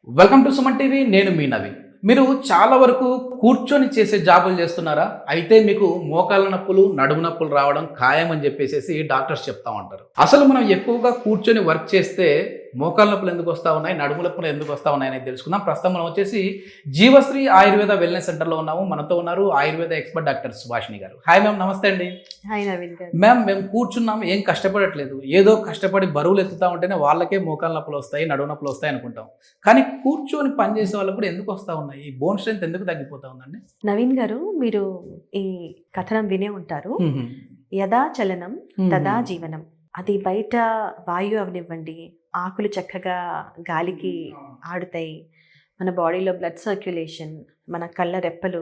Welcome to Suman TV. నేను మీ నవీన్. మీరు చాలా వరకు కూర్చొని చేసే జాబులు చేస్తున్నారా? అయితే మీకు మోకాళ్ళ నొప్పులు, నడుము నొప్పులు రావడం ఖాయం అని చెప్పేసి డాక్టర్స్ చెప్తా ఉంటారు. అసలు మనం ఎక్కువగా కూర్చొని వర్క్ చేస్తే మోకాళ్ళ నొప్పులు ఎందుకు వస్తూ ఉన్నాయి, నడుము నొప్పులు ఎందుకు వస్తూ ఉన్నాయి అనేది తెలుసుకుందాం. ప్రస్తుతం మనం వచ్చేసి జీవశ్రీ ఆయుర్వేద వెల్నెస్ సెంటర్లో ఉన్నాము. మనతో ఉన్నారు ఆయుర్వేద ఎక్స్పర్ట్ డాక్టర్ సుభాషిణి గారు. హాయ్ మ్యామ్, నమస్తే అండి. హాయ్ నవీన్ గారు. మ్యామ్, మేము కూర్చున్నాము, ఏం కష్టపడట్లేదు. ఏదో కష్టపడి బరువులు ఎత్తుతా ఉంటేనే వాళ్ళకే మోకాళ్ళ నొప్పులు వస్తాయి, నడుము నొప్పులు వస్తాయి అనుకుంటాం. కానీ కూర్చొని పనిచేసే వాళ్ళకు కూడా ఎందుకు వస్తూ ఉన్నాయి? ఈ బోన్ స్ట్రెంత్ ఎందుకు తగ్గిపోతా ఉందండి? నవీన్ గారు, మీరు ఈ కథనం వినే ఉంటారు. యదా చలనం తదా జీవనం. అది బయట వాయువు అవనివ్వండి, ఆకులు చక్కగా గాలికి ఆడుతాయి, మన బాడీలో బ్లడ్ సర్క్యులేషన్, మన కళ్ళ రెప్పలు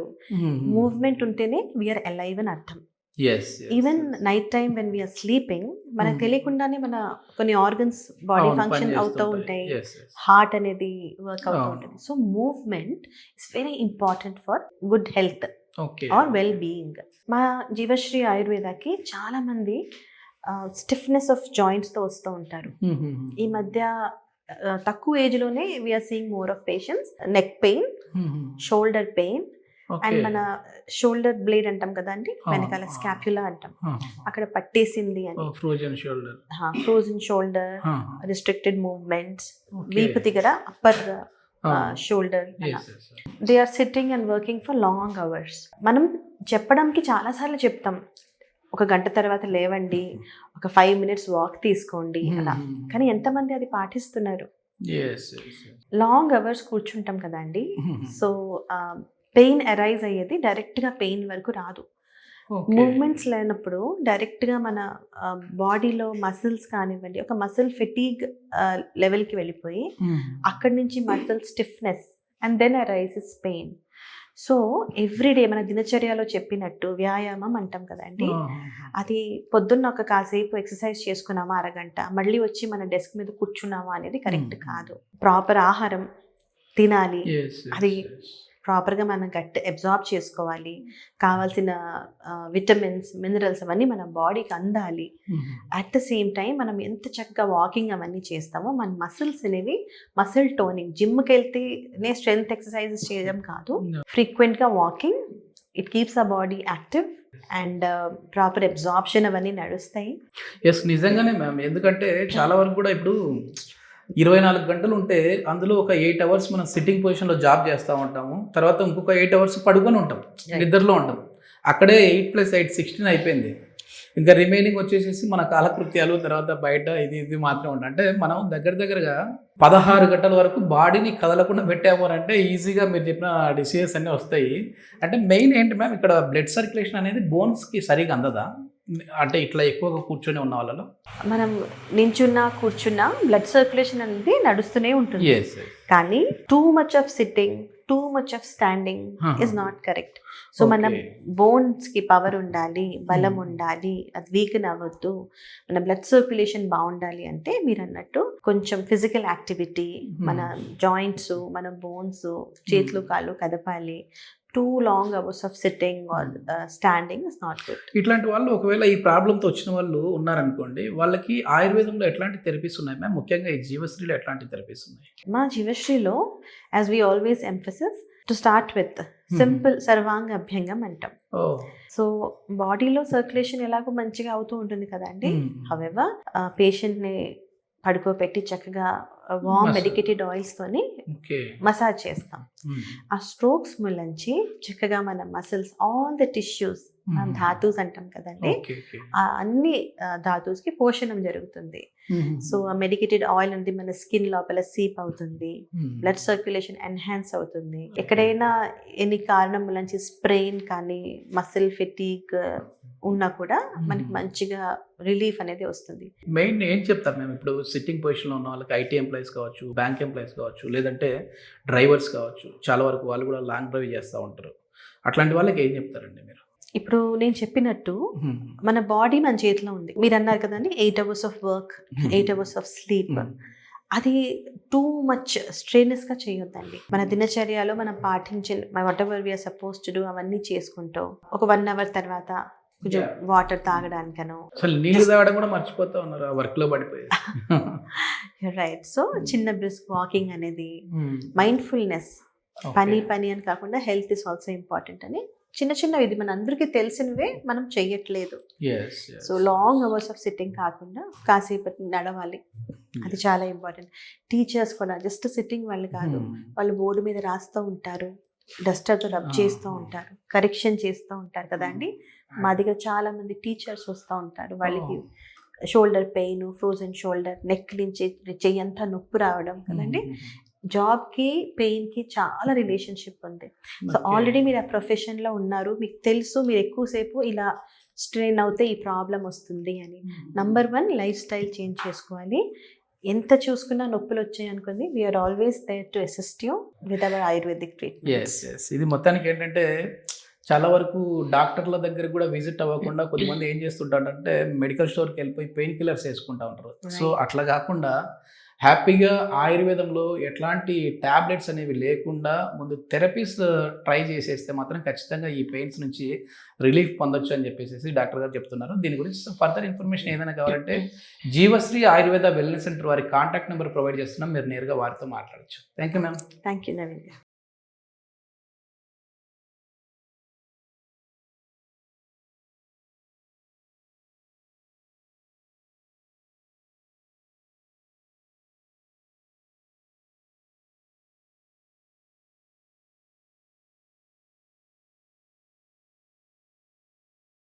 మూవ్మెంట్ ఉంటేనే వీఆర్ అలైవ్ అని అర్థం. Even night time when we are sleeping, మనకు తెలియకుండానే మన కొన్ని ఆర్గన్స్ బాడీ ఫంక్షన్ అవుతూ ఉంటాయి, హార్ట్ అనేది వర్క్ అవుతూ ఉంటుంది. So movement is very important for good health or well being. మా జీవశ్రీ ఆయుర్వేదకి చాలా మంది స్టిఫ్నెస్ ఆఫ్ జాయింట్స్తో వస్తూ ఉంటారు. ఈ మధ్య తక్కువ ఏజ్లోనే we are seeing more of patients neck pain, shoulder pain, and మన షోల్డర్ బ్లేడ్ అంటాం కదా అండి, వెనకాల స్కాప్యులా అంటాం, అక్కడ పట్టేసింది అని, ఫ్రోజన్ షోల్డర్, రిస్ట్రిక్టెడ్ మూవ్మెంట్స్, వీపు దగ్గర upper shoulder. They are sitting and working for long hours. మనం చెప్పడానికి చాలాసార్లు చెప్తాం, ఒక గంట తర్వాత లేవండి, ఒక 5 minutes వాక్ తీసుకోండి అలా. కానీ ఎంతమంది అది పాటిస్తున్నారు? లాంగ్ అవర్స్ కూర్చుంటాం కదా అండి. సో పెయిన్ అరైజ్ అయ్యేది డైరెక్ట్గా పెయిన్ వరకు రాదు. మూవ్మెంట్స్ లేనప్పుడు డైరెక్ట్గా మన బాడీలో మసిల్స్ కానివ్వండి, ఒక మసిల్ ఫెటీగ్ లెవెల్కి వెళ్ళిపోయి అక్కడి నుంచి muscle stiffness and then arises pain. So everyday మన దినచర్యలో చెప్పినట్టు వ్యాయామం అంటాం కదండి, అది పొద్దున్న ఒక కాసేపు ఎక్సర్సైజ్ చేసుకున్నామా అరగంట, మళ్ళీ వచ్చి మన డెస్క్ మీద కూర్చున్నామా అనేది కరెక్ట్ కాదు. ప్రాపర్ ఆహారం తినాలి, అది ప్రాపర్గా మనం గట్ అబ్జార్బ్ చేసుకోవాలి, కావాల్సిన విటమిన్స్, మినరల్స్ అవన్నీ మన బాడీకి అందాలి. అట్ ద సేమ్ టైం మనం ఎంత చక్కగా వాకింగ్ అవన్నీ చేస్తామో మన మసిల్స్ అనేవి మసిల్ టోనింగ్, జిమ్కి వెళ్తేనే స్ట్రెంగ్త్ ఎక్సర్సైజెస్ చేయడం కాదు, ఫ్రీక్వెంట్గా walking, it keeps a body active and proper absorption అవన్నీ నడుస్తాయి. ఎస్, నిజంగానే మ్యామ్. ఎందుకంటే చాలా వరకు కూడా ఇప్పుడు 24 గంటలు ఉంటే అందులో ఒక 8 hours మనం సిట్టింగ్ పొజిషన్లో జాబ్ చేస్తూ ఉంటాము, తర్వాత ఇంకొక 8 hours పడుకొని ఉంటాం, నిద్రలో ఉంటాం. అక్కడే 8 + 8 16 అయిపోయింది. ఇంకా రిమైనింగ్ వచ్చేసేసి మన కాలకృత్యాలు, తర్వాత బయట ఇది మాత్రమే ఉంటాం. అంటే మనం దగ్గరగా 16 గంటల వరకు బాడీని కదలకుండా పెట్టాము అంటే ఈజీగా మీరు చెప్పిన డిసీజెస్ అన్నీ వస్తాయి. అంటే మెయిన్ ఏంటి మ్యామ్, ఇక్కడ బ్లడ్ సర్క్యులేషన్ అనేది బోన్స్కి సరిగా అందదా? అంటే ఇట్లా ఎక్కువగా కూర్చొని ఉన్న వాళ్ళలో మనం నించున్నా కూర్చున్నా బ్లడ్ సర్క్యులేషన్ అనేది నడుస్తూనే ఉంటుంది. కానీ too much of sitting, too much of standing is not correct. So మన బోన్స్కి పవర్ ఉండాలి, బలం ఉండాలి, అది వీకెన్ అవ్వద్దు, మన బ్లడ్ సర్క్యులేషన్ బాగుండాలి అంటే మీరు అన్నట్టు కొంచెం ఫిజికల్ యాక్టివిటీ, మన జాయింట్స్, మన బోన్స్, చేతులు కాళ్ళు కదపాలి. Too long hours of sitting or standing is not good. ఇట్లాంటి వాళ్ళు ఒకవేళ ఈ ప్రాబ్లంతో వచ్చిన వాళ్ళు ఉన్నారనుకోండి, వాళ్ళకి ఆయుర్వేదంలో ఎట్లాంటి థెరపీస్ ఉన్నాయి మ్యామ్? ముఖ్యంగా ఈ జీవశ్రీలో ఎట్లాంటి థెరపీస్ ఉన్నాయి? మా జీవశ్రీలో as we always emphasis to start with simple సర్వాంగ అభ్యంగం అంటాం. సో బాడీలో సర్క్యులేషన్ ఎలాగో మంచిగా అవుతూ ఉంటుంది కదండి. హవెవర్ పేషెంట్ని పడుకోబెట్టి చక్కగా వామ్ మెడికేటెడ్ ఆయిల్స్తోని మసాజ్ చేస్తాం. ఆ స్ట్రోక్స్ ములంచి చక్కగా మన మసిల్స్, ఆల్ ద టిష్యూస్, మనం ధాతుస్ అంటాం కదండి, అన్ని ధాతుస్కి పోషణం జరుగుతుంది. సో ఆ మెడికేటెడ్ ఆయిల్ ఉంది మన స్కిన్ లోపల సీప్ అవుతుంది, బ్లడ్ సర్క్యులేషన్ ఎన్హాన్స్ అవుతుంది. ఎక్కడైనా ఎన్ని కారణం నుంచి స్ప్రెయిన్ కానీ మసిల్ ఫెటీగ్ ఉన్నా కూడా మనకి మంచిగా రిలీఫ్ అనేది వస్తుంది. మెయిన్ ఏం చెప్తారు మేము ఇప్పుడు సిట్టింగ్ పొజిషన్లో ఉన్న వాళ్ళకి? ఐటీ ఎంప్లాయీస్ కావచ్చు, బ్యాంక్ ఎంప్లాయీస్ కావచ్చు, లేదంటే డ్రైవర్స్ కావచ్చు, చాలా వరకు వాళ్ళు కూడా లాంగ్ డ్రైవ్ చేస్తూ ఉంటారు. అట్లాంటి వాళ్ళకి ఏం చెప్తారండి మీరు? ఇప్పుడు నేను చెప్పినట్టు మన బాడీ మన చేతిలో ఉంది. మీరు అన్నారు కదండి 8 hours of work, 8 hours of sleep. అది టూ మచ్ స్ట్రెయినస్గా చేయొద్దండి. మన దినచర్యలో మనం పాటించిన whatever we are suppose to do అవన్నీ చేసుకుంటూ ఒక 1 hour తర్వాత కొంచెం వాటర్ తాగడానికనో. అసలు నీళ్ళు తాగడం కూడా మర్చిపోతా ఉన్నారు ఆ వర్క్ లో పడిపోయి. రైట్. సో చిన్న బ్రిస్క్ వాకింగ్ అనేది, మైండ్ఫుల్నెస్, పని పని అని కాకుండా హెల్త్ ఇస్ ఆల్సో ఇంపార్టెంట్ అని చిన్న చిన్న ఇది మన అందరికీ తెలిసినవే మనం చెయ్యట్లేదు. So long hours of sitting కాకుండా కాసేపటి నడవాలి, అది చాలా ఇంపార్టెంట్. టీచర్స్ కూడా జస్ట్ సిట్టింగ్ వాళ్ళు కాదు, వాళ్ళు బోర్డు మీద రాస్తూ ఉంటారు, డస్టర్తో రబ్ చేస్తూ ఉంటారు, కరెక్షన్ చేస్తూ ఉంటారు కదా అండి. మా దగ్గర చాలా మంది టీచర్స్ వస్తూ ఉంటారు, వాళ్ళకి shoulder pain, frozen shoulder, neck నుంచి చెయ్యి అంతా నొప్పి రావడం కదండి. జాబ్కి పెయిన్కి చాలా రిలేషన్షిప్ ఉంది. సో ఆల్రెడీ మీరు ఆ ప్రొఫెషన్లో ఉన్నారు, మీకు తెలుసు మీరు ఎక్కువసేపు ఇలా స్ట్రెయిన్ అవుతే ఈ ప్రాబ్లం వస్తుంది అని. నంబర్ 1 లైఫ్ స్టైల్ చేంజ్ చేసుకోవాలి. ఎంత చూసుకున్నా నొప్పులు వచ్చాయి అనుకుంది, we are always there to assist you with our ayurvedic treatment. ఇది మొత్తానికి ఏంటంటే చాలా వరకు డాక్టర్ల దగ్గర కూడా విజిట్ అవ్వకుండా కొంతమంది ఏం చేస్తుంటారంటే మెడికల్ స్టోర్కి వెళ్ళిపోయి పెయిన్ కిల్లర్స్ వేసుకుంటా ఉంటారు. సో అట్లా కాకుండా హ్యాపీగా ఆయుర్వేదంలో ఎట్లాంటి ట్యాబ్లెట్స్ అనేవి లేకుండా ముందు థెరపీస్ ట్రై చేసేస్తే మాత్రం ఖచ్చితంగా ఈ పెయిన్స్ నుంచి రిలీఫ్ పొందొచ్చు అని చెప్పేసి డాక్టర్ గారు చెప్తున్నారు. దీని గురించి ఫర్దర్ ఇన్ఫర్మేషన్ ఏదైనా కావాలంటే జీవశ్రీ ఆయుర్వేద వెల్నెస్ సెంటర్ వారి కాంటాక్ట్ నెంబర్ ప్రొవైడ్ చేస్తున్నాం, మీరు నేరుగా వారితో మాట్లాడచ్చు. Thank you ma'am. Thank you Naveen.